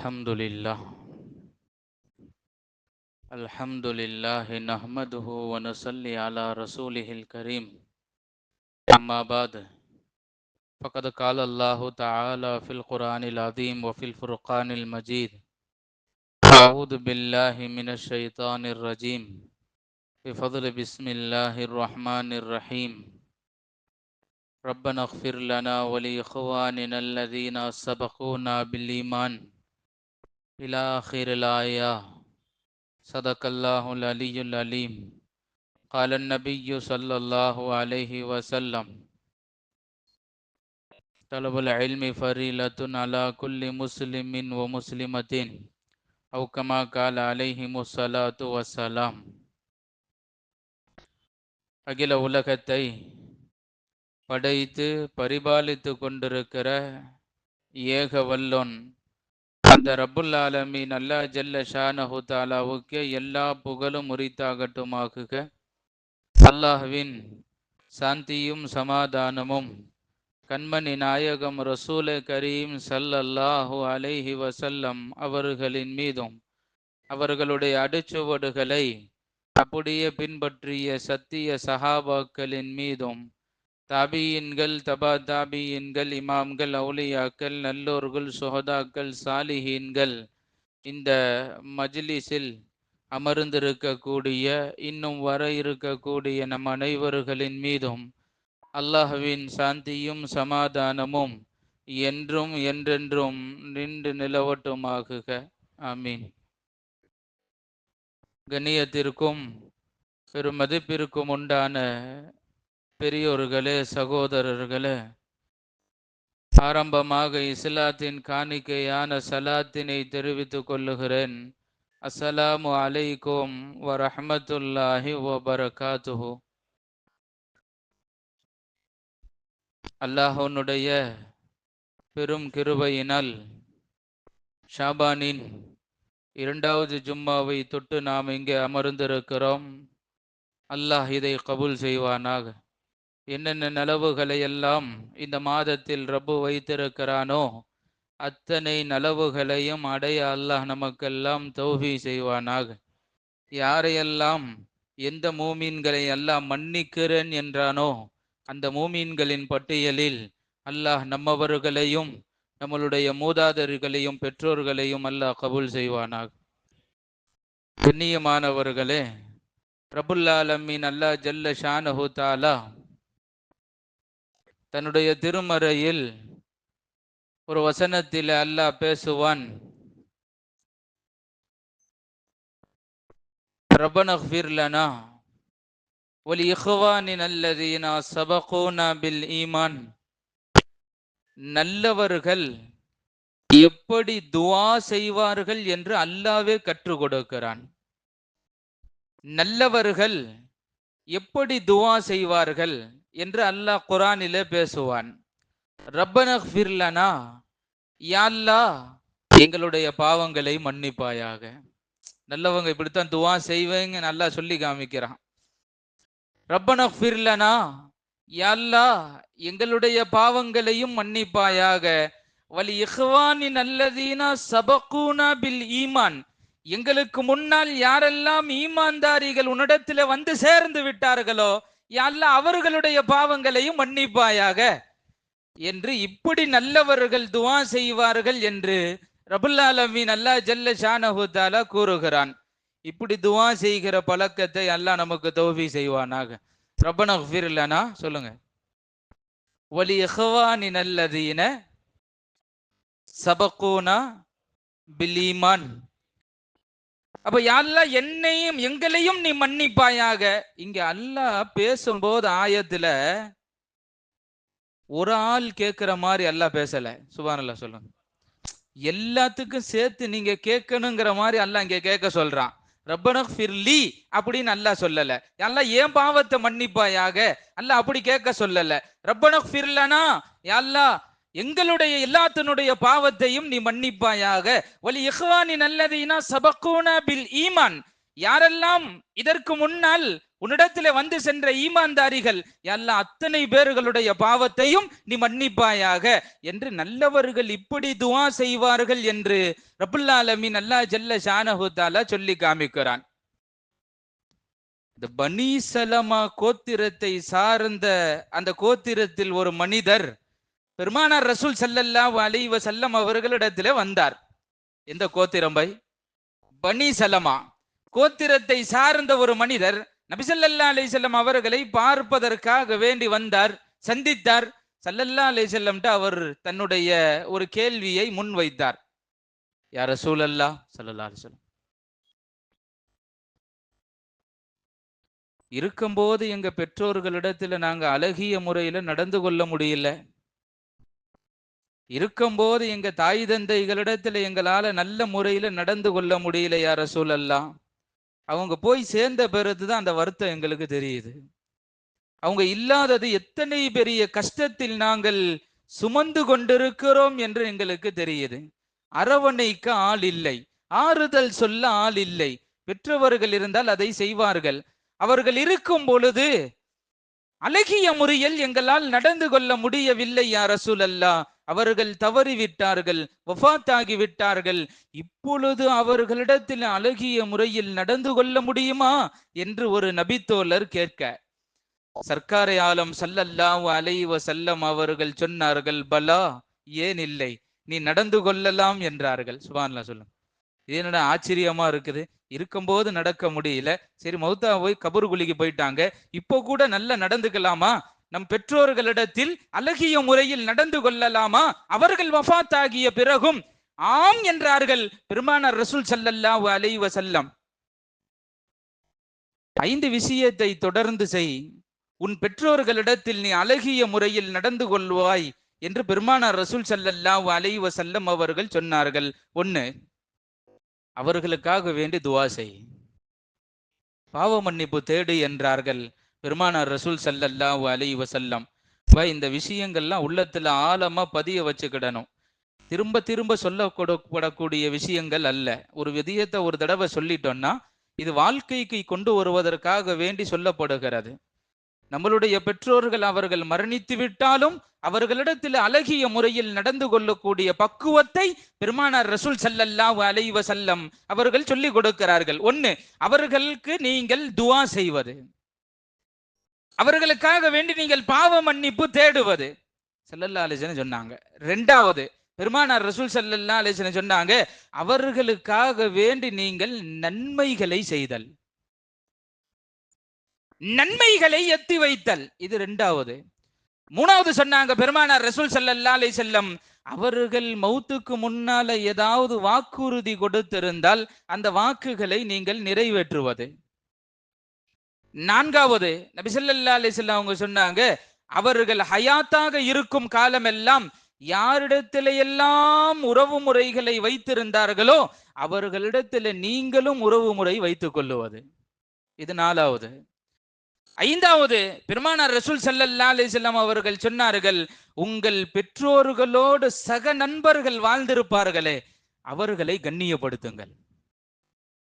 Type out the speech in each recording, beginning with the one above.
الحمد لله نحمده ونصلي على رسوله الكريم أما بعد فقد قال الله تعالى في القرآن العظيم وفي الفرقان المجيد أعوذ بالله من الشيطان الرجيم بفضل بسم الله الرحمن الرحيم ربنا اغفر لنا ولإخواننا الذين سبقونا بالإيمان إلى آخر الآية صدق الله العلي العليم قال النبي صلى الله عليه وسلم طلب العلم فريضة على كل مسلم ومسلمة أو كما قال عليهم الصلاة والسلام. அகில உலகத்தை படைத்து பரிபாலித்து கொண்டிருக்கிற ஏக வல்லோன் அந்த ரப்புல் ஆலமீன் அல்லாஹ் ஜல்ல ஷானஹு தஆலாவுக்கு எல்லா புகழும் உரித்தாகட்டுமாகுக. அல்லாஹ்வின் சாந்தியும் சமாதானமும் கண்மணி நாயகம் ரசூல் கரீம் ஸல்லல்லாஹு அலைஹி வஸல்லம் அவர்களின் மீதும் அவர்களுடைய அடிச்சுவடுகளை அப்படியே பின்பற்றிய சத்திய சஹாபாக்களின் மீதும் தாபியின்கள் தபா தாபியின்கள் இமாம்கள் அவுலியாக்கள் நல்லோர்கள் சுஹதாக்கள் சாலிஹீன்கள் இந்த மஜ்லிஸில் அமர்ந்திருக்கக்கூடிய இன்னும் வர இருக்கக்கூடிய நம் அனைவர்களின் மீதும் அல்லாஹ்வின் சாந்தியும் சமாதானமும் என்றும் என்றென்றும் நின்று நிலவட்டுமாகுக. ஆமீன். கண்ணியத்திற்கும் பெருமதிப்பிற்கும் உண்டான பெரியோர்களே, சகோதரர்களே, ஆரம்பமாக இஸ்லாத்தின் காணிக்கையான சலாத்தினை தெரிவித்துக் கொள்ளுகிறேன். அஸ்ஸலாமு அலைக்கும் வரஹ்மத்துல்லாஹி வபரகாத்துஹு. அல்லாஹ்வுடைய பெரும் கிருபையினால் ஷாபானின் 2வது ஜும்மாவை தொட்டு நாம் இங்கே அமர்ந்திருக்கிறோம். அல்லாஹ் இதை கபூல் செய்வானாக. என்னென்ன நலவுகளை எல்லாம் இந்த மாதத்தில் ரப்பு வைத்திருக்கிறானோ அத்தனை நலவுகளையும் அடைய அல்லாஹ் நமக்கெல்லாம் தௌஃபீக் செய்வானாக. யாரையெல்லாம் எந்த மூமீன்களை அல்லாஹ் மன்னிக்கிறேன் என்றானோ அந்த மூமீன்களின் பட்டியலில் அல்லாஹ் நம்மவர்களையும் நம்மளுடைய மூதாதையர்களையும் பெற்றோர்களையும் அல்லாஹ் கபூல் செய்வானாக. கண்ணியமானவர்களே, ரப்புல் ஆலமீன் அல்லாஹ் ஜல்ல ஷானஹு தஆலா தன்னுடைய திருமறையில் ஒரு வசனத்தில் அல்லாஹ் பேசுவான். ரப்பனா இக்ஃபிர் லனா வலி இக்வானினா அல்லதீனா சபகூனா பில் ஈமான். நல்லவர்கள் எப்படி துஆ செய்வார்கள் என்று அல்லாஹ்வே கற்றுக் கொடுக்கிறான். நல்லவர்கள் எப்படி துஆ செய்வார்கள் என்று அல்லாஹ் குர்ஆனிலே பேசுவான். ரப்பனா இக்ஃபிர் லனா, யா அல்லாஹ் எங்களுடைய பாவங்களை மன்னிப்பாயாக. நல்லவங்க இப்படித்தான் துஆ செய்வாங்க அல்லாஹ் சொல்லி காமிக்கிறான். ரப்பனா இக்ஃபிர் லனா, யா அல்லாஹ் எங்களுடைய பாவங்களையும் மன்னிப்பாயாக. வலி இக்வானின் அல்லதீனா சபகூனா பில் ஈமான், எங்களுக்கு முன்னால் யாரெல்லாம் ஈமான்தாரிகள் உன்னிடத்தில் வந்து சேர்ந்து விட்டார்களோ யா அல்லாஹ் அவர்களுடைய பாவங்களையும் மன்னிப்பாயாக என்று இப்படி நல்லவர்கள் துஆ செய்வார்கள் என்று ரப்புல் ஆலமீன் அல்லாஹ் ஜல்ல ஷானஹு தஆலா கூறுகிறான். இப்படி துஆ செய்கிற பழக்கத்தை அல்லாஹ் நமக்கு தௌஃபீக் செய்வானாக. ரப்பனா இக்ஃபிர் லனா சொல்லுங்க. வலி இக்வானினா அல்லதீன சபகூனா பில் ஈமான். அப்ப யா அல்லாஹ் என்னையும் எங்களையும் நீ மன்னிப்பாயாக. இங்க அல்லாஹ் பேசும்போது ஆயத்துல ஒரு ஆள் கேட்கிற மாதிரி அல்லாஹ் பேசல. சுப்ஹானல்லாஹ் சொல்லுங்க. எல்லாத்துக்கும் சேர்த்து நீங்க கேட்கணுங்கிற மாதிரி அல்லாஹ் இங்க கேட்க சொல்றான். ரப்பனா இக்ஃபிர் லி அப்படின்னு அல்லாஹ் சொல்லல. அல்லாஹ் ஏன் பாவத்தை மன்னிப்பாயாக அல்லாஹ் அப்படி கேட்க சொல்லல. ரப்பனா இக்ஃபிர் லனா, யா அல்லாஹ் எங்களுடைய எல்லாத்தினுடைய பாவத்தையும் நீ மன்னிப்பாயாக. வலி இக்வானின் அல்லதீனா சபகூனா பில் ஈமான், யாரெல்லாம் இதற்கு முன்னால் உன்னிடத்திலே வந்து சென்ற ஈமான்தாரிகள் எல்லாம் அத்தனை பேர்களுடைய பாவத்தையும் நீ மன்னிப்பாயாக என்று நல்லவர்கள் இப்படி துஆ செய்வார்கள் என்று ரப்புல் ஆலமீன் அல்லாஹ் ஜல்ல ஷானஹு தஆலா சொல்லி காமிக்கிறான். இந்த பனி சலமா கோத்திரத்தை சார்ந்த அந்த கோத்திரத்தில் ஒரு மனிதர் பெருமானார் ரசூல் ஸல்லல்லாஹு அலைஹி வஸல்லம் அவர்களிடத்திலே வந்தார். எந்த கோத்திரம் பை? பனி சலமா கோத்திரத்தை சார்ந்த ஒரு மனிதர் நபி ஸல்லல்லாஹு அலைஹி வஸல்லம் அவர்களை பார்ப்பதற்காக வேண்டி வந்தார், சந்தித்தார். ஸல்லல்லாஹு அலைஹி வஸல்லம்ட்ட அவர் தன்னுடைய ஒரு கேள்வியை முன் வைத்தார். யா ரசூலல்லாஹ் ஸல்லல்லாஹு அலைஹி வஸல்லம், இருக்கும்போது எங்க பெற்றோர்களிடத்துல நாங்க அழகிய முறையில நடந்து கொள்ள முடியல, இருக்கும்போது எங்க தாய் தந்தைகளிடத்துல எங்களால நல்ல முறையில நடந்து கொள்ள முடியல யா ரசூலல்லாஹ். அவங்க போய் சேர்ந்த பிறகுதான் அந்த வருத்தம் எங்களுக்கு தெரியுது. அவங்க இல்லாதது எத்தனை பெரிய கஷ்டத்தில் நாங்கள் சுமந்து கொண்டிருக்கிறோம் என்று எங்களுக்கு தெரியுது. அரவணைக்க ஆள் இல்லை, ஆறுதல் சொல்ல ஆள் இல்லை. பெற்றவர்கள் இருந்தால் அதை செய்வார்கள். அவர்கள் இருக்கும் பொழுது அழகிய முறையில் எங்களால் நடந்து கொள்ள முடியவில்லை யா ரசூலல்லாஹ். அவர்கள் தவறிவிட்டார்கள், வஃபாத்தாகி விட்டார்கள். இப்பொழுது அவர்களிடத்தில் அழகிய முறையில் நடந்து கொள்ள முடியுமா என்று ஒரு நபித்தோழர் கேட்க, சர்க்காரை ஆலம் ஸல்லல்லாஹு அலைஹி வஸல்லம் அவர்கள் சொன்னார்கள், பலா, ஏன் இல்லை, நீ நடந்து கொள்ளலாம் என்றார்கள். சுப்ஹானல்லாஹ். சொல்லுங்க, இது என்னடா ஆச்சரியமா இருக்குது. இருக்கும்போது நடக்க முடியல, சரி மௌத்தா போய் கபூர்குழிக்கு போயிட்டாங்க, இப்போ கூட நல்லா நடந்துக்கலாமா? நம் பெற்றோர்களிடத்தில் அழகிய முறையில் நடந்து கொள்ளலாமா? அவர்கள் வஃபாத் ஆகிய பிறகும் ஆம் என்றார்கள் பெருமானார் ரசூல் ஸல்லல்லாஹு அலைஹி வஸல்லம். 5 விஷயத்தை தொடர்ந்து செய், உன் பெற்றோர்களிடத்தில் நீ அழகிய முறையில் நடந்து கொள்வாய் என்று பெருமானார் ரசூல் ஸல்லல்லாஹு அலைஹி வஸல்லம் அவர்கள் சொன்னார்கள். 1, அவர்களுக்காக வேண்டி துஆ செய், பாவ மன்னிப்பு தேடு என்றார்கள் பெருமானார் ரசூல் ஸல்லல்லாஹு அலைஹி வஸல்லம். இந்த விஷயங்கள்லாம் உள்ளத்துல ஆழமா பதிய வச்சுக்கிடணும். திரும்ப திரும்ப சொல்லப்படக்கூடிய விஷயங்கள் அல்ல. ஒரு விதயத்தை ஒரு தடவை சொல்லிட்டோம்னா இது வாழ்க்கைக்கு கொண்டு வருவதற்காக வேண்டி சொல்லப்படுகிறது. நம்மளுடைய பெற்றோர்கள் அவர்கள் மரணித்து விட்டாலும் அவர்களிடத்தில் அழகிய முறையில் நடந்து கொள்ளக்கூடிய பக்குவத்தை பெருமானார் ரசூல் ஸல்லல்லாஹு அலைஹி வஸல்லம் அவர்கள் சொல்லிக் கொடுக்கிறார்கள். 1, அவர்களுக்கு நீங்கள் துஆ செய்வது, அவர்களுக்காக வேண்டி நீங்கள் பாவ மன்னிப்பு தேடுவது ஸல்லல்லாஹு அலைஹி வஸல்லம் சொன்னாங்க. 2வது, பெருமானார் ரசூல் ஸல்லல்லாஹு அலைஹி வஸல்லம் சொன்னாங்க, அவர்களுக்காக வேண்டி நீங்கள் நன்மைகளை செய்தல், நன்மைகளை எத்தி வைத்தல். இது 2வது. 3வது சொன்னாங்க பெருமானார் ரசூல் ஸல்லல்லாஹு அலைஹி வஸல்லம், அவர்கள் மௌத்துக்கு முன்னால ஏதாவது வாக்குறுதி கொடுத்திருந்தால் அந்த வாக்குகளை நீங்கள் நிறைவேற்றுவது. 4வது, நபி ஸல்லல்லாஹு அலைஹி வஸல்லம் அவங்க சொன்னாங்க, அவர்கள் ஹயாத்தாக இருக்கும் காலமெல்லாம் யாரிடத்தில எல்லாம் உறவு முறைகளை வைத்திருந்தார்களோ அவர்களிடத்தில் நீங்களும் உறவு முறை வைத்துக் கொள்ளுவது. இது 4வது. 5வது, பெருமானார் ரசூல் ஸல்லல்லாஹு அலைஹி வஸல்லம் அவர்கள் சொன்னார்கள், உங்கள் பெற்றோர்களோடு சக நண்பர்கள் வாழ்ந்திருப்பார்களே அவர்களை கண்ணியப்படுத்துங்கள்.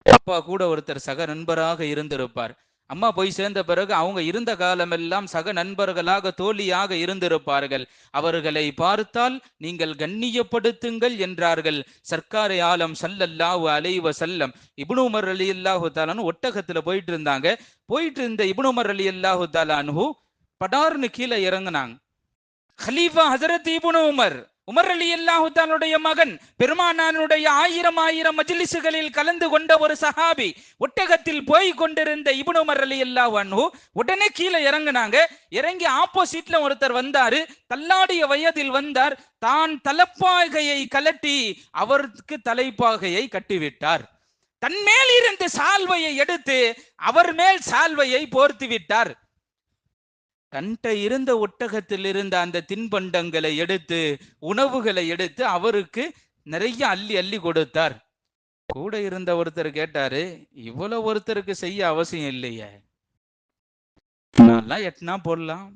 அப்பா கூட ஒருத்தர் சக நண்பராக இருந்திருப்பார், அம்மா போய் சேர்ந்த பிறகு அவங்க இருந்த காலமெல்லாம் சக நண்பர்களாக தோழியாக இருந்திருப்பார்கள், அவர்களை பார்த்தால் நீங்கள் கண்ணியப்படுத்துங்கள் என்றார்கள் சர்க்காரை ஆலம் ஸல்லல்லாஹு அலைஹி வஸல்லம். இப்னு உமர் ரலியல்லாஹு தஆலா அன்ஹு ஒட்டகத்துல போயிட்டு இருந்தாங்க. போயிட்டு இருந்த இப்னு உமர் ரலியல்லாஹு தஆலா அன்ஹு படார்னு கீழே இறங்குனாங்க. ஹலீஃபா ஹஜரத் இப்னு உமர் ரலியல்லாஹு தஆலாவுடைய மகன், பெருமானாருடைய ஆயிரம் மஜ்லிஸ்களில் கலந்து கொண்ட ஒரு சஹாபி, ஒட்டகத்தில் போய் கொண்டிருந்த இப்னு உமர் ரலியல்லாஹு அன்ஹு உடனே கீழே இறங்குனாங்க. இறங்கி ஆப்போசிட்ல ஒருத்தர் வந்தாரு, தள்ளாடிய வயதில் வந்தார். தான் தலைப்பாகையை கலட்டி அவருக்கு தலைப்பாகையை கட்டிவிட்டார். தன் மேல் இருந்த சால்வையை எடுத்து அவர் மேல் சால்வையை போர்த்து விட்டார். தன்ட்ட இருந்த ஒட்டகத்தில் இருந்த அந்த தின்பண்டங்களை எடுத்து, உணவுகளை எடுத்து அவருக்கு நிறைய அள்ளி அள்ளி கொடுத்தார். கூட இருந்த ஒருத்தர் கேட்டாரு, இவ்வளவு ஒருத்தருக்கு செய்ய அவசியம் இல்லையே, நல்லா எட்டனா போடலாம்,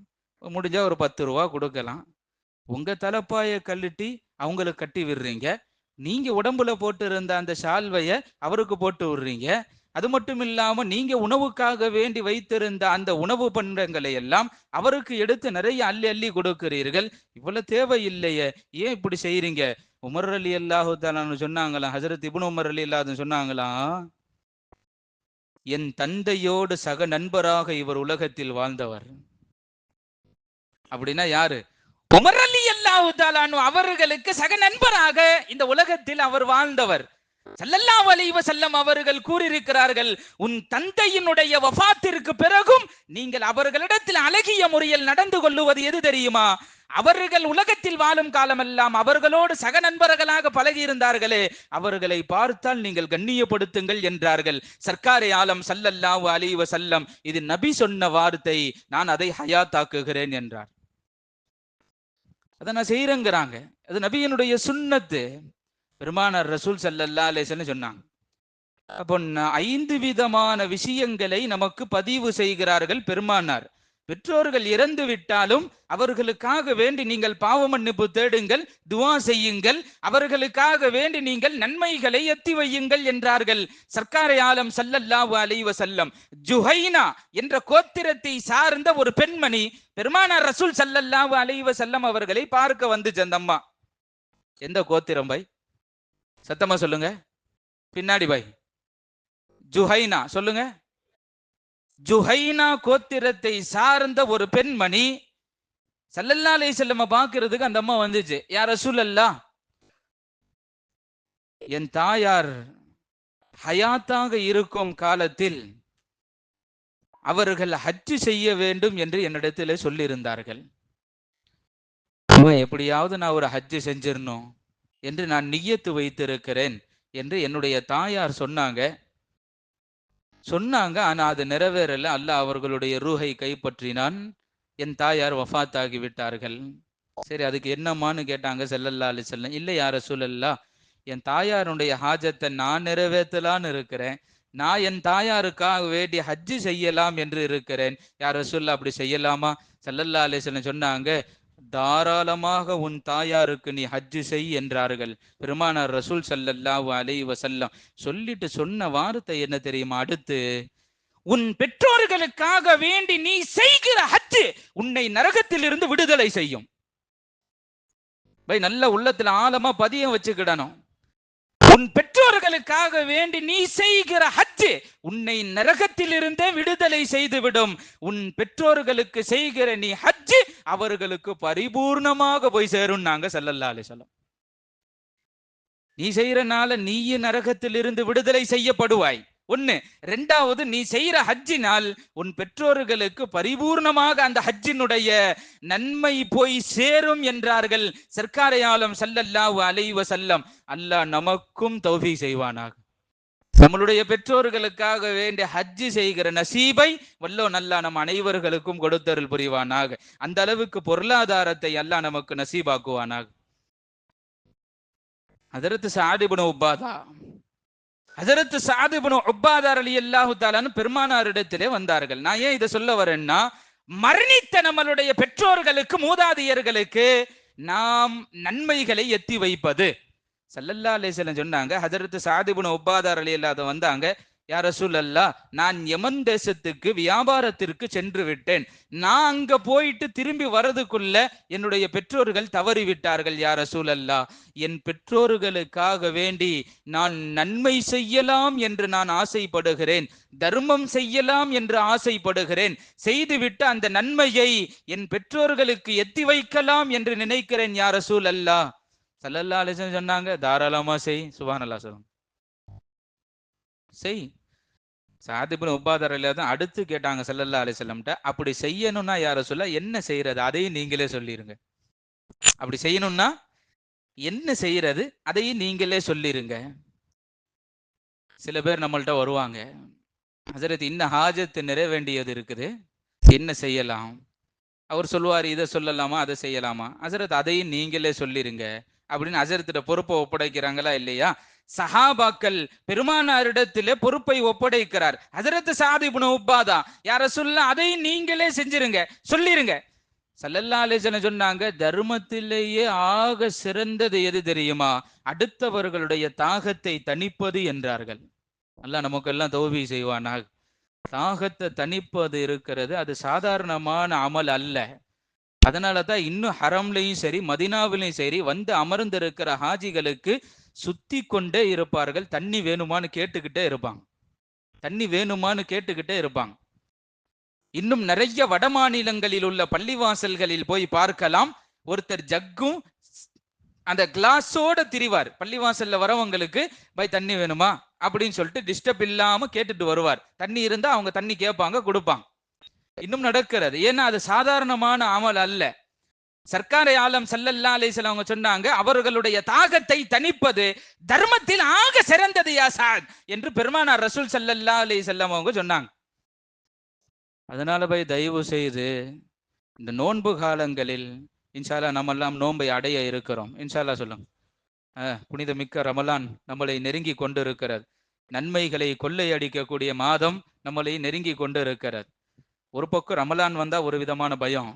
முடிஞ்சா ஒரு 10 ரூபா கொடுக்கலாம், உங்க தலைப்பாய கழட்டி அவங்களுக்கு கட்டி விடுறீங்க, நீங்க உடம்புல போட்டு இருந்த அந்த சால்வைய அவருக்கு போட்டு விடுறீங்க, அது மட்டும் இல்லாம நீங்க உணவுக்காக வேண்டி வைத்திருந்த அந்த உணவு பண்டங்களை எல்லாம் அவருக்கு எடுத்து நிறைய அள்ளி அள்ளி கொடுக்கிறீர்கள், இவ்வளவு தேவையில்லையே, ஏன் இப்படி செய்றீங்க? உமர் அலி அல்லாஹு தஆலா சொன்னாங்களாம், ஹஜரத் இப்னு உமர் அலி அல்லாஹ் சொன்னாங்களாம், என் தந்தையோடு சக நண்பராக இவர் உலகத்தில் வாழ்ந்தவர். அப்படின்னா யாரு? உமர் அலி அல்லாஹு தஆலா அவர்களுக்கு சக நண்பராக இந்த உலகத்தில் அவர் வாழ்ந்தவர். ஸல்லல்லாஹு அலைஹி வஸல்லம் அவர்கள் கூறியிருக்கிறார்கள், உன் தந்தையினுடைய வஃபாத்திற்கு பிறகும் நீங்கள் அவர்களிடத்தில் அழகிய முறையில் நடந்து கொள்ளுவது எது தெரியுமா? அவர்கள் உலகத்தில் வாழும் காலமெல்லாம் அவர்களோடு சக நண்பர்களாக பழகி இருந்தார்களே, அவர்களை பார்த்தால் நீங்கள் கண்ணியப்படுத்துங்கள் என்றார்கள் சர்க்காரே ஆலம் ஸல்லல்லாஹு அலைஹி வஸல்லம். இது நபி சொன்ன வார்த்தை, நான் அதை ஹயாத்தாக்குகிறேன் என்றார். அதை நான் செய்யறேங்கிறாங்க, அது நபியினுடைய சுன்னத்து. பெருமானார் ரசூல் ஸல்லல்லாஹு அலைஹி வஸல்லம் சொன்னாங்க. அப்போ 5 விதமான விஷயங்களை நமக்கு பதிவு செய்கிறார்கள் பெருமானார். பெற்றோர்கள் இறந்து விட்டாலும் அவர்களுக்காக வேண்டி நீங்கள் பாவ மன்னிப்பு தேடுங்கள், துஆ செய்யுங்கள், அவர்களுக்காக வேண்டி நீங்கள் நன்மைகளை எத்தி வையுங்கள் என்றார்கள் சர்க்காரே ஆலம் ஸல்லல்லாஹு அலைஹி வஸல்லம். ஜுஹைனா என்ற கோத்திரத்தை சார்ந்த ஒரு பெண்மணி பெருமானார் ரசூல் ஸல்லல்லாஹு அலைஹி வஸல்லம் அவர்களை பார்க்க வந்துச்சு. அந்த அம்மா எந்த கோத்திரம் பை? சத்தமா சொல்லுங்க, பின்னாடி பாய். ஜுஹைனா சொல்லுங்க. ஜுஹைனா கோத்திரத்தை சார்ந்த ஒரு பெண்மணி ஸல்லல்லாஹு அலைஹி வஸல்லம் பார்க்கிறதுக்கு அந்த அம்மா வந்துச்சு. யா ரசூலல்லாஹ், என் தாயார் ஹயாத்தாக இருக்கும் காலத்தில் அவர்கள் ஹஜ் செய்ய வேண்டும் என்று என்னிடத்திலே சொல்லி இருந்தார்கள். எப்படியாவது நான் ஒரு ஹஜ் செஞ்சிடணும் என்று நான் நிய்யத்து வைத்திருக்கிறேன் என்று என்னுடைய தாயார் சொன்னாங்க. ஆனா அது நிறைவேறல. அல்லாஹ் அவர்களுடைய ரூஹை கைப்பற்றினான். என் தாயார் வஃபாத் ஆகி விட்டார்கள். சரி, அதுக்கு என்னம்மான்னு கேட்டாங்க ஸல்லல்லாஹு அலைஹி வஸல்லம். இல்லை யா ரசூலல்லாஹ், என் தாயாருடைய ஹாஜத்தை நான் நிறைவேற்றலான்னு இருக்கிறேன், நான் என் தாயாருக்காக வேண்டி ஹஜ்ஜு செய்யலாம் என்று இருக்கிறேன். யா ரசூலல்லாஹ், அப்படி செய்யலாமா? ஸல்லல்லாஹு அலைஹி வஸல்லம் சொன்னாங்க, தாராளமாக உன் தாயாருக்கு நீ ஹஜ்ஜு செய் என்றார்கள் பெருமானார் ரசூல் ஸல்லல்லாஹு அலைஹி வஸல்லம். சொல்லிட்டு சொன்ன வார்த்தை என்ன தெரியுமா? அடுத்து, உன் பெற்றோர்களுக்காக வேண்டி நீ செய்கிற ஹஜ்ஜு உன்னை நரகத்தில் இருந்து விடுதலை செய்யும். நல்ல உள்ளத்துல ஆழமா பதிய வச்சுக்கிடணும். உன் பெற்றோர்களுக்காக வேண்டி நீ செய்கிற ஹஜ்ஜு உன்னை நரகத்தில் இருந்தே விடுதலை செய்துவிடும். உன் பெற்றோர்களுக்கு செய்கிற நீ ஹஜ்ஜு அவர்களுக்கு பரிபூர்ணமாக போய் சேரும் நாங்க ஸல்லல்லாஹு அலைஹி வஸல்லம். நீ செய்யறனால நீயே நரகத்தில் இருந்து விடுதலை செய்யப்படுவாய். ஒண்ணு. ரெண்டாவது, நீ செய்யற ஹஜ்ஜினால் உன் பெற்றோர்களுக்கு பரிபூர்ணமாக அந்த ஹஜ்ஜினுடைய நன்மை போய் சேரும் என்றார்கள் சர்க்காரே ஆலம் ஸல்லல்லாஹு அலைஹி வஸல்லம். அல்லாஹ் நமக்கும் தௌஃபீக் செய்வானாக. நம்மளுடைய பெற்றோர்களுக்காக வேண்டிய ஹஜ்ஜி செய்கிற நசீபை வல்லோ அல்லாஹ் நம் அனைவர்களுக்கும் கொடுத்தருள் புரிவானாக. அந்த அளவுக்கு பொருளாதாரத்தை அல்லாஹ் நமக்கு நசீபாக்குவானாக. ஹஜரத் ஸஅத் இப்னு உபாதா ஹஜரத் ஸஅத் இப்னு உபாதா ரலியல்லாஹு தஆலா பெருமானாரிடத்திலே வந்தார்கள். நான் ஏன் இதை சொல்ல வரேன்னா, மரணித்த நம்மளுடைய பெற்றோர்களுக்கு மூதாதையர்களுக்கு நாம் நன்மைகளை எத்தி வைப்பது. ஸல்லல்லாஹு அலைஹி வஸல்லம் சொன்னாங்க, ஹஜரத் ஸஅத் இப்னு உபாதா ரலியல்லாஹு வந்தாங்க, யா ரசூலல்லாஹ், நான் யமன் தேசத்துக்கு வியாபாரத்திற்கு சென்று விட்டேன். நான் அங்க போயிட்டு திரும்பி வரதுக்குள்ள என்னுடைய பெற்றோர்கள் தவறி விட்டார்கள். யா ரசூலல்லாஹ், என் பெற்றோர்களுக்காக வேண்டி நான் நன்மை செய்யலாம் என்று நான் ஆசைப்படுகிறேன், தர்மம் செய்யலாம் என்று ஆசைப்படுகிறேன். செய்துவிட்டு அந்த நன்மையை என் பெற்றோர்களுக்கு எத்தி வைக்கலாம் என்று நினைக்கிறேன். யா ரசூலல்லாஹ். ஸல்லல்லாஹு அலைஹி வஸல்லம் சொன்னாங்க, தாராளமா செய். சுப்ஹானல்லாஹ் சொல்லுங்க, செய். ஸஅத் இப்னு உபாதா ரலியல்லாஹு அடுத்து கேட்டாங்க ஸல்லல்லாஹு அலைஹி வஸல்லம்ட்ட, அப்படி செய்யணும்னா யா ரசூலல்லாஹ் என்ன செய்யறது, அதையும் நீங்களே சொல்லிருங்க. அப்படி செய்யணும்னா என்ன செய்யறது, அதையும் நீங்களே சொல்லிருங்க. சில பேர் நம்மள்ட்ட வருவாங்க, ஹஜரத் இன்ன ஹாஜத் நிறைவேண்டியது இருக்குது, என்ன செய்யலாம்? அவர் சொல்லுவார், இதை சொல்லலாமா அதை செய்யலாமா? ஹஜரத் அதையும் நீங்களே சொல்லிருங்க அப்படின்னு ஹஜரத்திட்ட பொறுப்பை ஒப்படைக்கிறாங்களா இல்லையா? சஹாபாக்கள் பெருமானாரிடத்திலே பொறுப்பை ஒப்படைக்கிறார். ஹஜரத் ஸஅத் இப்னு உபாதா, யா ரசூலல்லாஹ், அதையும் நீங்களே செஞ்சிருங்க, சொல்லிருங்க. ஸல்லல்லாஹு அலைஹி வஸல்லம் சொன்னாங்க, தர்மத்திலேயே ஆக சிறந்தது எது தெரியுமா? அடுத்தவர்களுடைய தாகத்தை தணிப்பது என்றார்கள். அல்லாஹ் நமக்கெல்லாம் தௌஃபீக் செய்வானாக. தாகத்தை தணிப்பது இருக்கிறது, அது சாதாரணமான அமல் அல்ல. அதனால தான் இன்னும் ஹரம்லையும் சரி மதினாவிலையும் சரி வந்து அமர்ந்திருக்கிற ஹாஜிகளுக்கு சுத்தி கொண்டே இருப்பார்கள். தண்ணி வேணுமான்னு கேட்டுக்கிட்டே இருப்பாங்க, தண்ணி வேணுமான்னு கேட்டுக்கிட்டே இருப்பாங்க. இன்னும் நிறைய வட மாநிலங்களில் உள்ள பள்ளிவாசல்களில் போய் பார்க்கலாம், ஒருத்தர் ஜக்கும் அந்த கிளாஸோட திரிவார். பள்ளிவாசல்ல வரவங்களுக்கு போய் தண்ணி வேணுமா அப்படின்னு சொல்லிட்டு டிஸ்டர்ப் இல்லாம கேட்டுட்டு வருவார். தண்ணி இருந்தா அவங்க தண்ணி கேட்பாங்க, கொடுப்பாங்க. இன்னும் நடக்கிறது. ஏன்னா அது சாதாரணமான அமல் அல்ல. சர்க்காரை ஆலம் ஸல்லல்லாஹு அலைஹி வஸல்லம் அவங்க சொன்னாங்க, அவர்களுடைய தாகத்தை தணிப்பது தர்மத்தில் ஆக சிறந்தது யா சாத் என்று பெருமானார் ரசூல் ஸல்லல்லாஹு அலைஹி வஸல்லம் அவங்க சொன்னாங்க. அதனால போய் தயவு செய்து இந்த நோன்பு காலங்களில் இன்ஷா அல்லாஹ் நம்ம எல்லாம் நோன்பை அடைய இருக்கிறோம். இன்ஷா அல்லாஹ் சொல்லுங்க. புனித மிக்க ரமலான் நம்மளை நெருங்கி கொண்டு இருக்கிறது. நன்மைகளை கொள்ளையடிக்கக்கூடிய மாதம் நம்மளை நெருங்கி கொண்டு இருக்கிறது. ஒரு பக்கம் ரமலான் வந்தா ஒரு விதமான பயம்,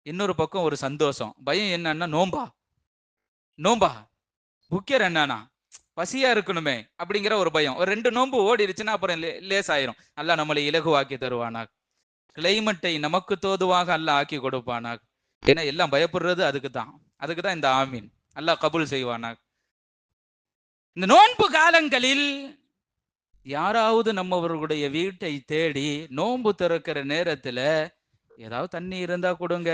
இன்னொரு பக்கம் ஒரு சந்தோஷம். பயம் என்னன்னா நோம்பா புக்கியர் என்னன்னா பசியா இருக்கணுமே அப்படிங்கிற ஒரு பயம். ஒரு 2 நோன்பு ஓடிடுச்சுன்னா அப்புறம் லேசாயிரும். அல்லாஹ் நம்மளை இலகுவாக்கி தருவானாக. கிளைமேட்டை நமக்கு தோதுவாக அல்லாஹ் ஆக்கி கொடுப்பானாக. ஏன்னா எல்லாம் பயப்படுறது அதுக்குதான் இந்த ஆமீன். அல்லாஹ் கபூல் செய்வானாக. இந்த நோன்பு காலங்களில் யாராவது நம்மவர்களுடைய வீட்டை தேடி நோன்பு திறக்கிற நேரத்துல ஏதாவது தண்ணி இருந்தா கொடுங்க.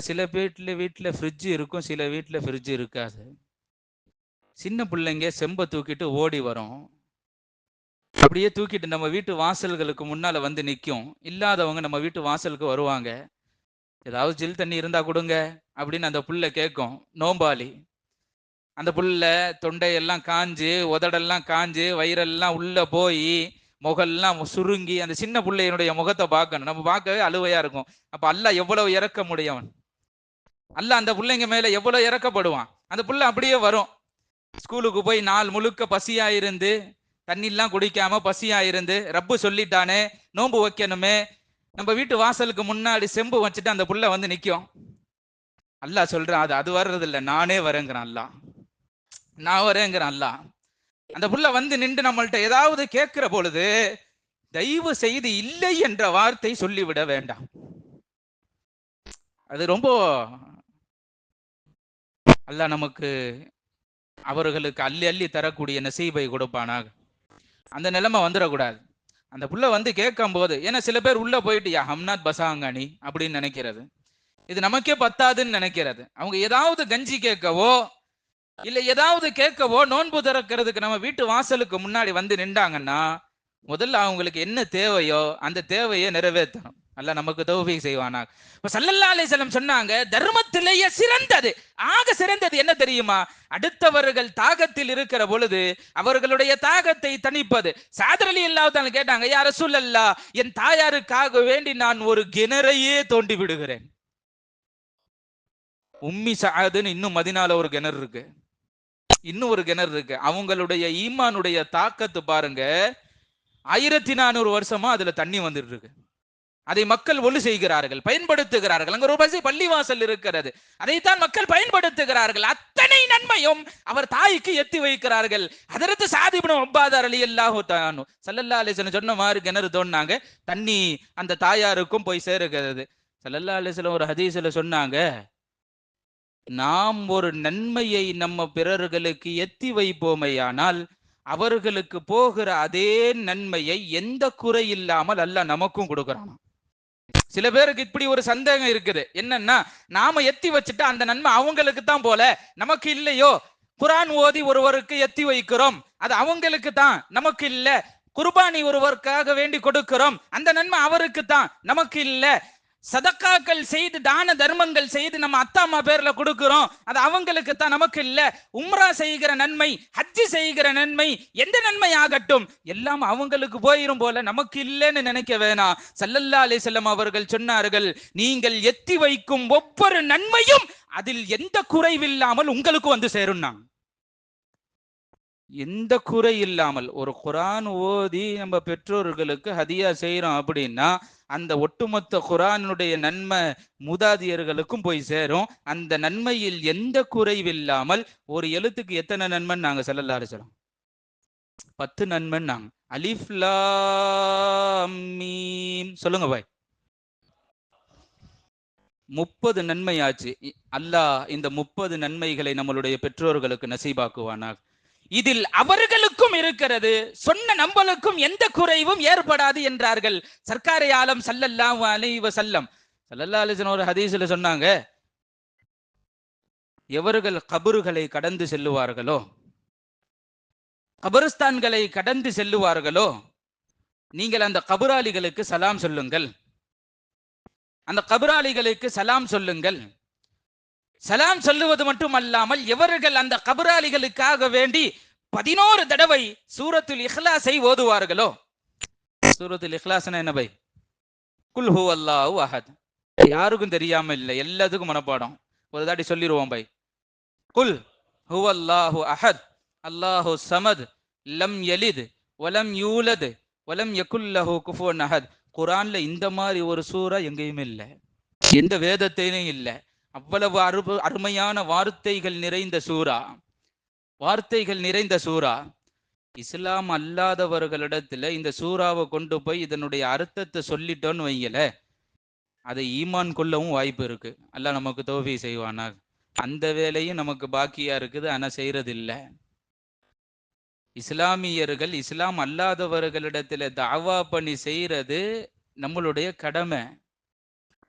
சில வீட்டுல ஃப்ரிட்ஜ் இருக்கும், சில வீட்டுல ஃப்ரிட்ஜ் இருக்காது. சின்ன பிள்ளைங்க செம்ப தூக்கிட்டு ஓடி வரும், அப்படியே தூக்கிட்டு நம்ம வீட்டு வாசல்களுக்கு முன்னால வந்து நிற்கும். இல்லாதவங்க நம்ம வீட்டு வாசலுக்கு வருவாங்க, ஏதாவது ஜில் தண்ணி இருந்தா கொடுங்க அப்படின்னு அந்த புள்ள கேட்கும். நோம்பாளி அந்த புள்ள தொண்டையெல்லாம் காஞ்சு, உதடெல்லாம் காஞ்சு, வயிறெல்லாம் உள்ள போய் முகெல்லாம் சுருங்கி அந்த சின்ன பிள்ளையினுடைய முகத்தை பார்க்கணும். நம்ம பார்க்கவே அழுவையா இருக்கும். அப்ப அல்லாஹ் எவ்வளவு இறக்க முடியவன், அல்லாஹ் அந்த பிள்ளைங்க மேல எவ்வளவு இறக்கப்படுவான். அந்த புள்ள அப்படியே வரும். ஸ்கூலுக்கு போய் நாள் முழுக்க பசியா இருந்து தண்ணிலாம் குடிக்காம பசியா இருந்து ரப்பு சொல்லிட்டானே நோன்பு வைக்கணுமே, நம்ம வீட்டு வாசலுக்கு முன்னாடி செம்பு வச்சுட்டு அந்த புள்ள வந்து நிற்கும். அல்லாஹ் சொல்றான், அது வர்றது இல்லை, நானே வரேங்கிறான் அல்லாஹ், நான் வரேங்கிறான் அல்லாஹ். அந்த புள்ள வந்து நின்று நம்மள்ட்ட ஏதாவது கேட்கிற பொழுது தயவு செய்து இல்லை என்ற வார்த்தை சொல்லிவிட வேண்டாம். அது ரொம்ப அல்லாஹ் நமக்கு அவர்களுக்கு அள்ளி அள்ளி தரக்கூடிய நசீபை கொடுப்பானாக. அந்த நிலைமை வந்துடக்கூடாது. அந்த புள்ள வந்து கேட்கும் போது, ஏன்னா சில பேர் உள்ள போயிட்டு யா ஹம்னாத் பசாங்கனி அப்படின்னு நினைக்கிறது, இது நமக்கே பத்தாதுன்னு நினைக்கிறது. அவங்க ஏதாவது கஞ்சி கேட்கவோ இல்ல ஏதாவது கேட்கவோ நோன்பு திறக்கிறதுக்கு நம்ம வீட்டு வாசலுக்கு முன்னாடி வந்து நின்றாங்கன்னா முதல்ல அவங்களுக்கு என்ன தேவையோ அந்த தேவையை நிறைவேற்றணும். அல்லாஹ் நமக்கு தௌஃபீக் செய்வானாக. இப்ப ஸல்லல்லாஹு அலைஹி வஸல்லம் சொன்னாங்க, தர்மத்திலேயே சிறந்தது, ஆக சிறந்தது என்ன தெரியுமா? அடுத்தவர்கள் தாகத்தில் இருக்கிற பொழுது அவர்களுடைய தாகத்தை தணிப்பது. சாதர் ரலியல்லாஹு தஆலா கேட்டாங்க, யா ரசூலல்லாஹ், என் தாயாருக்காக வேண்டி நான் ஒரு கிணறையே தோண்டி விடுகிறேன். உம்மி சஅதுன்னு இன்னும் மதீனால ஒரு கிணறு இருக்கு, இன்னும் ஒரு கிணறு இருக்கு. அவங்களுடைய ஈமானுடைய தாக்கத்து பாருங்க. 1400 வருஷமா அதுல தண்ணி வந்துட்டு இருக்கு. அதை மக்கள் ஒழு செய்கிறார்கள், பயன்படுத்துகிறார்கள். அங்க ஒரு பள்ளிவாசல் இருக்கிறது, அதைத்தான் மக்கள் பயன்படுத்துகிறார்கள். அத்தனை நன்மையும் அவர் தாய்க்கு எத்தி வைக்கிறார்கள். ஹதரத் சஅத் இப்னு உபாதா ரலியல்லாஹு தஆலா ஸல்லல்லாஹு அலைஹி வஸல்லம் சொன்ன மாதிரி கிணறு தோண்டினாங்க, தண்ணி அந்த தாயாருக்கும் போய் சேருகிறது. ஸல்லல்லாஹு அலைஹி வஸல்லம் ஒரு ஹதீஸ்ல சொன்னாங்க, நாம் ஒரு நன்மையை நம்ம பிறர்களுக்கு எத்தி வைப்போமையானால் அவர்களுக்கு போகிற அதே நன்மையை எந்த குறை இல்லாமல் அல்லாஹ் நமக்கும் கொடுக்கிறான். சில பேருக்கு இப்படி ஒரு சந்தேகம் இருக்குது, என்னன்னா நாம எத்தி வச்சுட்டா அந்த நன்மை அவங்களுக்கு தான் போல, நமக்கு இல்லையோ. குர்ஆன் ஓதி ஒருவருக்கு எத்தி வைக்கிறோம், அது அவங்களுக்கு தான், நமக்கு இல்ல. குர்பானி ஒருவருக்காக வேண்டி கொடுக்கிறோம், அந்த நன்மை அவருக்கு தான், நமக்கு இல்ல. சதக்காக்கள் செய்து தான தர்மங்கள் செய்து நம்ம அத்தா அம்மா பேர்ல கொடுக்கிறோம், அது அவங்களுக்கு தான், நமக்கு இல்ல. உம்ரா செய்கிற நன்மை, ஹஜ்ஜி செய்கிற நன்மை, எந்த நன்மை ஆகட்டும் எல்லாம் அவங்களுக்கு போயிரும் போல, நமக்கு இல்லைன்னு நினைக்க வேணாம். ஸல்லல்லாஹு அலைஹி வஸல்லம் அவர்கள் சொன்னார்கள், நீங்கள் எத்தி வைக்கும் ஒவ்வொரு நன்மையும் அதில் எந்த குறைவில்லாமல் உங்களுக்கு வந்து சேரும். எந்த குறை இல்லாமல் ஒரு குர்ஆன் ஓதி நம்ம பெற்றோர்களுக்கு ஹதியா செய்யறோம் அப்படின்னா அந்த ஒட்டுமொத்த குர்ஆனுடைய நன்மை மூதாதியர்களுக்கும் போய் சேரும். அந்த நன்மையில் எந்த குறைவில்லாமல் ஒரு எழுத்துக்கு எத்தனை நன்மைன்னு நாங்க ஸல்லல்லாஹு அலைஹி வஸல்லம் 10 நன்மைன்னாங்க. அலிஃப் லாம் மீம் சொல்லுங்க பாய். 30 நன்மையாச்சு. அல்லாஹ் இந்த 30 நன்மைகளை நம்மளுடைய பெற்றோர்களுக்கு நசீபாக்குவானாக. இதில் அவர்களுக்கும் இருக்கிறது, சொன்ன நம்மளுக்கும் எந்த குறைவும் ஏற்படாது என்றார்கள் சர்க்காரே ஆலம் ஸல்லல்லாஹு அலைஹி வஸல்லம். ஸல்லல்லாஹு அலைஹி வஸல்லம் ஒரு ஹதீஸ்ல சொன்னாங்க, எவர்கள் கபறுகளை கடந்து செல்லுவார்களோ, கபருஸ்தான்களை கடந்து செல்லுவார்களோ, நீங்கள் அந்த கபராளிகளுக்கு சலாம் சொல்லுங்கள். அந்த கபராளிகளுக்கு சலாம் சொல்லுங்கள். சலாம் சொல்லுவது மட்டுமல்லாமல் எவர்கள் அந்த கபராளிகளுக்காக வேண்டி 11 தடவை சூரத்துல் இஹ்லாஸை ஓதுவார்களோ. சூரத்துல் இஹ்லாஸ்னா என்ன பை? குல் ஹுவல்லாஹு அஹத். யாருக்கும் தெரியாம இல்லை, எல்லாத்துக்கும் மனப்பாடம். ஒரு தாட்டி சொல்லிடுவோம் பை. குல் ஹுவல்லாஹு அஹத் அல்லாஹு சமத் லம் யலித் வலம் யூலத் வலம் யகுல் லஹு குஃபுவன் அஹத். குர்ஆன்ல இந்த மாதிரி ஒரு சூரா எங்கேயுமே இல்லை, எந்த வேதத்திலும் இல்லை. அவ்வளவு அருமையான வார்த்தைகள் நிறைந்த சூரா, வார்த்தைகள் நிறைந்த சூரா. இஸ்லாம் அல்லாதவர்களிடத்துல இந்த சூறாவை கொண்டு போய் இதனுடைய அர்த்தத்தை சொல்லிட்டோன்னு வைங்கல, அதை ஈமான் கொள்ளவும் வாய்ப்பு இருக்கு. அல்லாஹ் நமக்கு தௌஃபீக் செய்வானா. அந்த வேலையும் நமக்கு பாக்கியா இருக்குது, ஆனா செய்யறது இல்லை. இஸ்லாமியர்கள் இஸ்லாம் அல்லாதவர்களிடத்துல தாவா பண்ணி செய்யறது நம்மளுடைய கடமை.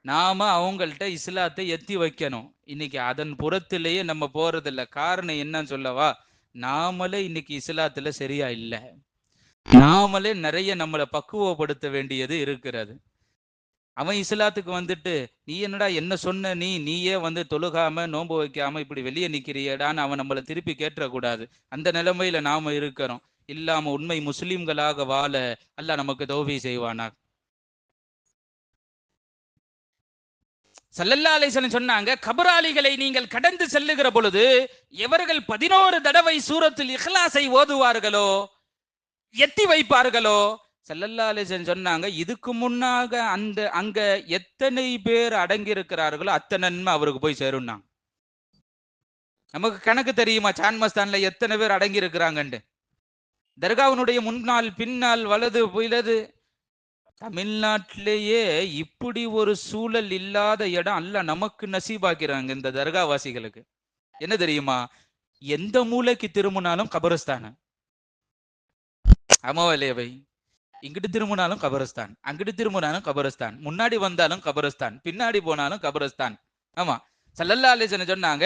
நாம அவங்கள்ட்ட இஸ்லாத்தை எத்தி வைக்கணும். இன்னைக்கு அதன் புறத்திலேயே நம்ம போறதில்ல. காரணம் என்னன்னு சொல்லவா? நாமளே இன்னைக்கு இஸ்லாத்துல சரியா இல்லை. நாமளே நிறைய நம்மளை பக்குவப்படுத்த வேண்டியது இருக்கிறது. அவன் இஸ்லாத்துக்கு வந்துட்டு நீ என்னடா என்ன சொன்ன, நீயே வந்து தொழுகாம நோன்பு வைக்காம இப்படி வெளியே நிக்கிறியடான்னு அவன் நம்மளை திருப்பி கேட்டக்கூடாது. அந்த நிலைமையில நாம இருக்கிறோம். இல்லாம உண்மை முஸ்லிம்களாக வாழ அல்லாஹ் நமக்கு தௌஃபீக் செய்வானா. ஸல்லல்லாஹு அலைஹி வஸல்லம் சொன்னாங்க, கபராளிகளை நீங்கள் கடந்து செல்லுகிற பொழுது எவர்கள் 11 தடவை சூரத்துல் இஹ்லாஸை ஓதுவார்களோ, எத்தி வைப்பார்களோ, ஸல்லல்லாஹு அலைஹி வஸல்லம் சொன்னாங்க, இதுக்கு முன்னாக அங்க எத்தனை பேர் அடங்கி இருக்கிறார்களோ அத்தனை நன்மை அவருக்கு போய் சேரும்னா. நமக்கு கணக்கு தெரியுமா சான்மஸ்தான்ல எத்தனை பேர் அடங்கி இருக்கிறாங்கன்னு? தர்காவினுடைய முன்னால் பின்னால் வலது புயலது தமிழ்நாட்டிலேயே இப்படி ஒரு சூழல் இல்லாத இடம் அல்லாஹ் நமக்கு நசீபாக்கிறாங்க. இந்த தர்காவாசிகளுக்கு என்ன தெரியுமா? எந்த மூலைக்கு திரும்பினாலும் கபரஸ்தான். ஆமாவலேவை, இங்கிட்டு திரும்பினாலும் கபரஸ்தான், அங்கிட்டு திரும்பினாலும் கபரஸ்தான், முன்னாடி வந்தாலும் கபரஸ்தான், பின்னாடி போனாலும் கபரஸ்தான். ஆமா, ஸல்லல்லாஹு அலைஹி வஸல்லம் சொன்னாங்க,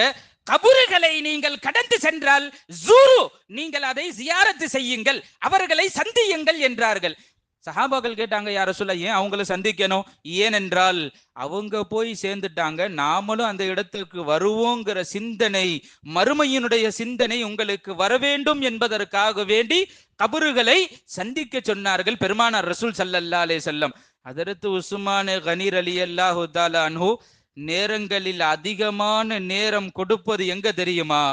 கபறுகளை நீங்கள் கடந்து சென்றால் ஜூரு, நீங்கள் அதை ஜியாரத்து செய்யுங்கள், அவர்களை சந்தியுங்கள் என்றார்கள். சஹாபாக்கள் கேட்டாங்க, யார சொல்ல ஏன் அவங்கள சந்திக்கணும்? ஏனென்றால் அவங்க போய் சேர்ந்துட்டாங்க, நாமளும் அந்த இடத்துக்கு வருவோங்கிற சிந்தனை, மறுமையினுடைய சிந்தனை உங்களுக்கு வர வேண்டும் என்பதற்காக வேண்டி கபறுகளை சந்திக்க சொன்னார்கள் பெருமானார் ரசூல் ஸல்லல்லாஹு அலைஹி வஸல்லம். ஹஜ்ரத் உஸ்மான் கனி ரலியல்லாஹு தஆலா அன்ஹு நேரங்களில் அதிகமான நேரம் கொடுப்பது எங்க தெரியுமா?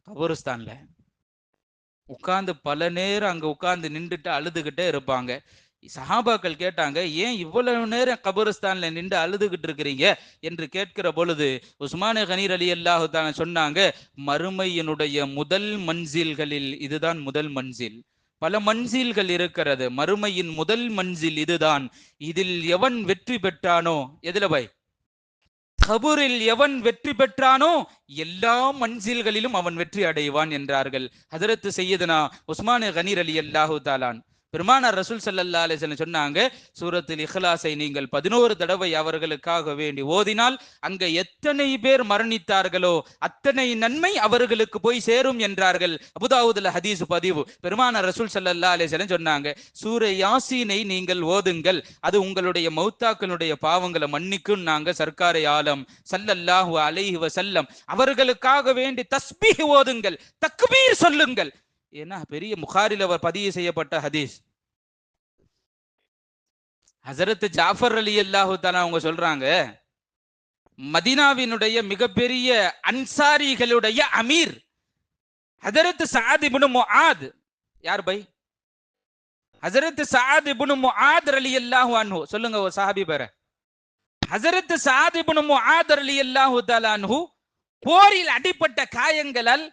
கபருஸ்தான்ல உட்கார்ந்து பல நேரம் அங்க உட்கார்ந்து நின்றுட்டு அழுதுகிட்டே இருப்பாங்க. சஹாபாக்கள் கேட்டாங்க, ஏன் இவ்வளவு நேரம் கபருஸ்தான்ல நின்று அழுதுகிட்டு இருக்கிறீங்க என்று கேட்கிற பொழுது உஸ்மான் கனி ரலியல்லாஹு தஆலா சொன்னாங்க, மறுமையினுடைய முதல் மன்சில்களில் இதுதான் முதல் மன்சில். பல மன்சில்கள் இருக்கிறது, மறுமையின் முதல் மன்சில் இதுதான். இதில் எவன் வெற்றி பெற்றானோ, எதுல பாய்? கபூரில் எவன் வெற்றி பெற்றானோ எல்லா மன்சில்களிலும் அவன் வெற்றி அடைவான் என்றார்கள் ஹஜரத் சையதுனா உஸ்மான் கனி ரலியல்லாஹு தஆலா. பெருமானார் ரசூல் ஸல்லல்லாஹு அலைஹி வஸல்லம் சொன்னாங்க, சூரத்துல் இஹ்லாஸை நீங்கள் 11 தடவை அவர்களுக்காக வேண்டி ஓதினால் அங்க எத்தனை பேர் மரணித்தார்களோ அத்தனை நன்மை அவர்களுக்கு போய் சேரும் என்றார்கள். அபூதாவூதுல ஹதீஸ் பதிவு. பெருமானார் ரசூல் ஸல்லல்லாஹு அலைஹி வஸல்லம் சொன்னாங்க, சூரை யாசீனை நீங்கள் ஓதுங்கள், அது உங்களுடைய மௌத்தாக்களுடைய பாவங்களை மன்னிக்கும். நாங்க சர்க்காரை ஆலம் ஸல்லல்லாஹு அலைஹி வஸல்லம் அவர்களுக்காக வேண்டி தஸ்பீஹ் ஓதுங்கள், தக்பீர் சொல்லுங்கள். ஏன்னா பெரிய புகாரில பதிவு செய்யப்பட்ட ஹதீஸ். ஹஜரத் ஜாஃபர் ரலியல்லாஹு தஆலா அவங்க சொல்றாங்க, மதீனாவினுடைய மிகப்பெரிய அன்சாரிகளுடைய அமீர் ஹஜரத் சஅத் இப்னு முஆத். யார் பை? ஹஜரத் சஅத் இப்னு முஆத் ரலியல்லாஹு அன்ஹு. சொல்லுங்க ஒரு சஹாபி பேர. ஹஜரத் சஅத் இப்னு முஆத் ரலியல்லாஹு தஆலா அன்ஹு போரில் அடிபட்ட காயங்களால்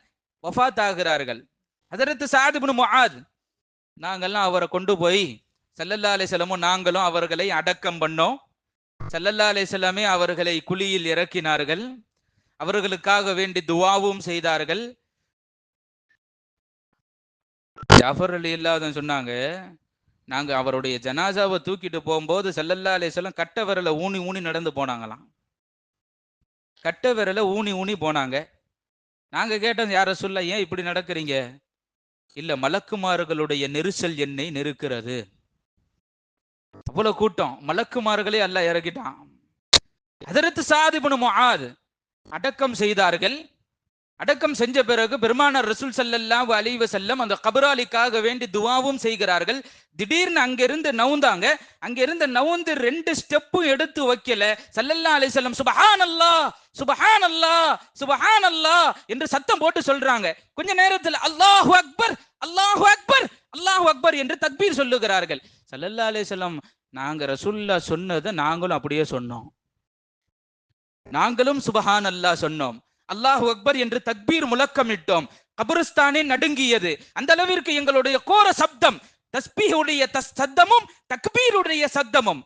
வஃபாத் ஆகிறார்கள். ஹஜரத் சஅத் இப்னு முஆத் நாங்கெல்லாம் அவரை கொண்டு போய் ஸல்லல்லாஹு அலைஹி வஸல்லமும் நாங்களும் அவர்களை அடக்கம் பண்ணோம். ஸல்லல்லாஹு அலைஹி வஸல்லமே அவர்களை குழியில் இறக்கினார்கள். அவர்களுக்காக வேண்டி துவாவும் செய்தார்கள். ஜாஃபர் ரலியல்லாஹு சொன்னாங்க, நாங்க அவருடைய ஜனாசாவை தூக்கிட்டு போகும்போது ஸல்லல்லாஹு அலைஹி வஸல்லம் கட்ட விரலை ஊனி ஊனி நடந்து போனாங்களாம். கட்ட விரலை ஊனி ஊனி போனாங்க. நாங்க கேட்டோம், யார் ரசூலுல்லாஹ் ஏன் இப்படி நடக்கிறீங்க? இல்ல, மலக்குமார்களுடைய நெரிசல் என்னை நெருக்கிறது. அவ்வளவு கூட்டம், மலக்குமார்களே அல்லாஹ் இறக்கிட்டான். ஹஜ்ரத் ஸஅத் இப்னு முஆத் அடக்கம் செய்தார்கள். அடக்கம் செஞ்ச பிறகு பெருமானார் ரசூல் ஸல்லல்லாஹு அலைஹி வஸல்லம் அந்த கபராளிக்காக வேண்டி துஆவும் செய்கிறார்கள். திடீர்னு அங்கிருந்து நவுந்தாங்க. அங்கிருந்து நவுந்து 2 ஸ்டெப்பும் எடுத்து வைக்கல. ஸல்லல்லாஹு அலைஹி வஸல்லம் சுப்ஹானல்லாஹ் சுப்ஹானல்லாஹ் சுப்ஹானல்லாஹ் என்று சத்தம் போட்டு சொல்றாங்க. கொஞ்ச நேரத்தில் அல்லாஹு அக்பர் அல்லாஹு அக்பர் அல்லாஹு அக்பர் என்று தக்பீர் சொல்லுகிறார்கள். ஸல்லல்லாஹு அலைஹி வஸல்லம், நாங்க ரசூலுல்லாஹ் சொன்னதை நாங்களும் அப்படியே சொன்னோம். நாங்களும் சுப்ஹானல்லாஹ் சொன்னோம், அல்லாஹு அக்பர் என்று தக்பீர் முழக்கமிட்டோம். கபருஸ்தானே நடுங்கியது. அந்த அளவிற்கு எங்களுடைய கோர சப்தம், தஸ்பீஹுடைய சத்தமும் தக்பீருடைய சத்தமும்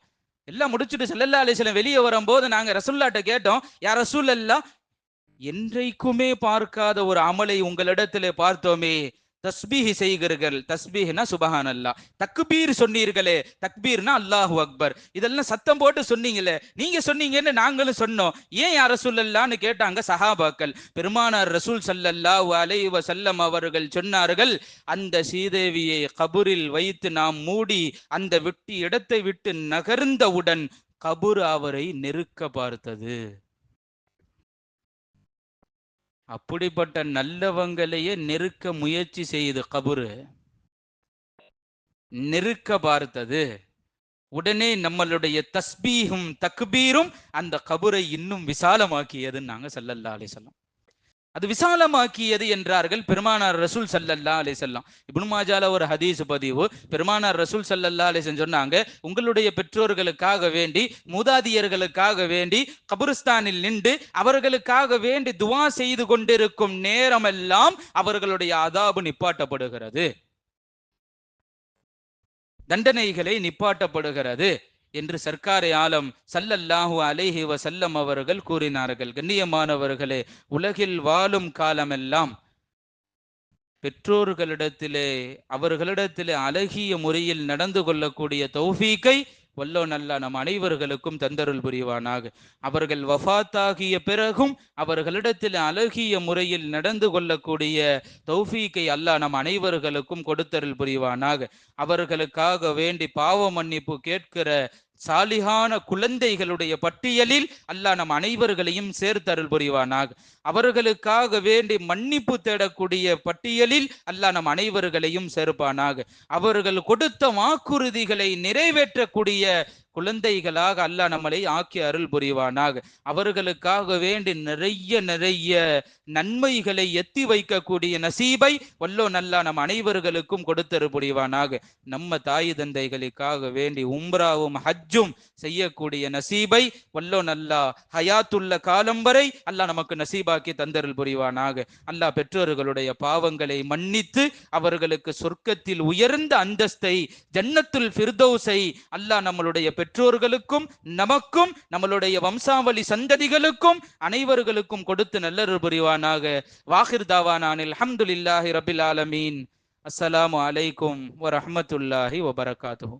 எல்லாம் முடிச்சுட்டு ஸல்லல்லாஹு அலைஹி வஸல்லம் வெளியே வரும்போது நாங்க ரசூலுல்லாஹ்ட்ட கேட்டோம், யா ரசூலல்லாஹ், என்றைக்குமே பார்க்காத ஒரு அமலை உங்களிடத்திலே பார்த்தோமே, தஸ்பீஹ் செய்கிறீர்கள். தஸ்பீஹ்னா சுப்ஹானல்லாஹ், தக்பீர் சொன்னீர்களே, தக்பீர்னா அல்லாஹு அக்பர். இதெல்லாம் சத்தம் போட்டு சொன்னீங்களே, நீங்க சொன்னீங்கன்னு நாங்களும் சொன்னோம், ஏன் யா ரசூலல்லாஹ்னு கேட்டாங்க சஹாபாக்கள். பெருமானார் ரசூல் ஸல்லல்லாஹு அலைஹி வஸல்லம் அவர்கள் சொன்னார்கள், அந்த சீதேவியை கபூரில் வைத்து நாம் மூடி அந்த வெட்டி இடத்தை விட்டு நகர்ந்தவுடன் கபூர் அவரை நெருக்க பார்த்தது. அப்படிப்பட்ட நல்லவங்களையே நெருக்க முயற்சி செய்து கபூரு நெருக்க பார்த்தது. உடனே நம்மளுடைய தஸ்பீஹும் தக்பீரும் அந்த கபூரை இன்னும் விசாலமாக்கியதுன்னு நாங்க ஸல்லல்லாஹு அலைஹி வஸல்லம். அது விசாலமாக்கியது என்றார்கள் பெருமானார் ரசூல் ஸல்லல்லாஹு அலைஹி வஸல்லம். இப்னு மாஜால ஒரு ஹதீஸ் பதிவு, பெருமானார் ரசூல் ஸல்லல்லாஹு அலைஹி வஸல்லம் சொன்னாங்க, உங்களுடைய பெற்றோர்களுக்காக வேண்டி, மூதாதியர்களுக்காக வேண்டி கபருஸ்தானில் நின்று அவர்களுக்காக வேண்டி துஆ செய்து கொண்டிருக்கும் நேரமெல்லாம் அவர்களுடைய அதாபு நிப்பாட்டப்படுகிறது, தண்டனைகளை நிப்பாட்டப்படுகிறது என்று சர்க்காரே ஆலம் ஸல்லல்லாஹு அலைஹி வஸல்லம் அவர்கள் கூறினார்கள். கண்ணியமானவர்களே, உலகில் வாழும் காலமெல்லாம் பெற்றோர்களிடத்திலே அவர்களிடத்திலே அழகிய முறையில் நடந்து கொள்ளக்கூடிய தௌஃபீக்கை வல்லோன் அல்லாஹ் நம் அனைவர்களுக்கும் தந்தருள் புரிவானாக. அவர்கள் வஃபாத்தாகிய பிறகும் அவர்களிடத்தில் அழகிய முறையில் நடந்து கொள்ளக்கூடிய தௌஃபீக்கை அல்லாஹ் நம் அனைவர்களுக்கும் கொடுத்தருள் புரிவானாக. அவர்களுக்காக வேண்டி பாவ மன்னிப்பு கேட்கிற சாலிகான குழந்தைகளுடைய பட்டியலில் அல்லாஹ் நம் அனைவர்களையும் சேர்த்தருள் புரிவானாக. அவர்களுக்காக வேண்டி மன்னிப்பு தேடக்கூடிய பட்டியலில் அல்லாஹ் நம் அனைவர்களையும் சேர்ப்பானாக. அவர்கள் கொடுத்த வாக்குறுதிகளை நிறைவேற்றக்கூடிய குழந்தைகளாக அல்லாஹ் நம்மளை ஆக்கி அருள் புரிவானாக. அவர்களுக்காக வேண்டி நிறைய நன்மைகளை எத்தி வைக்கக்கூடிய நசீபை வல்லோன் அல்லாஹ் நம் அனைவர்களுக்கும் கொடுத்தருள் புரிவானாக. நம்ம தாய் தந்தைகளுக்காக வேண்டி உம்ராவும் ஹஜ்ஜும் செய்யக்கூடிய நசீபை வல்லோன் அல்லாஹ் ஹயாத்துள்ள காலம் வரை அல்லாஹ் நமக்கு நசீபாக்கி தந்தருள் புரிவானாக. அல்லாஹ் பெற்றோர்களுடைய பாவங்களை மன்னித்து அவர்களுக்கு சொர்க்கத்தில் உயர்ந்த அந்தஸ்தை, ஜன்னத்துல் ஃபிர்தௌஸை அல்லாஹ் நம்மளுடைய பெற்றோர்களுக்கும் நமக்கும் நம்மளுடைய வம்சாவளி சந்ததிகளுக்கும் அனைவர்களுக்கும் கொடுத்து நல்லருள் புரிவானாக. வாஹிர் தாவானான் அல்ஹம்துலில்லாஹி ரப்பில் ஆலமீன். அஸ்ஸலாமு அலைக்கும் வரஹ்மத்துல்லாஹி வபரகாத்துஹு.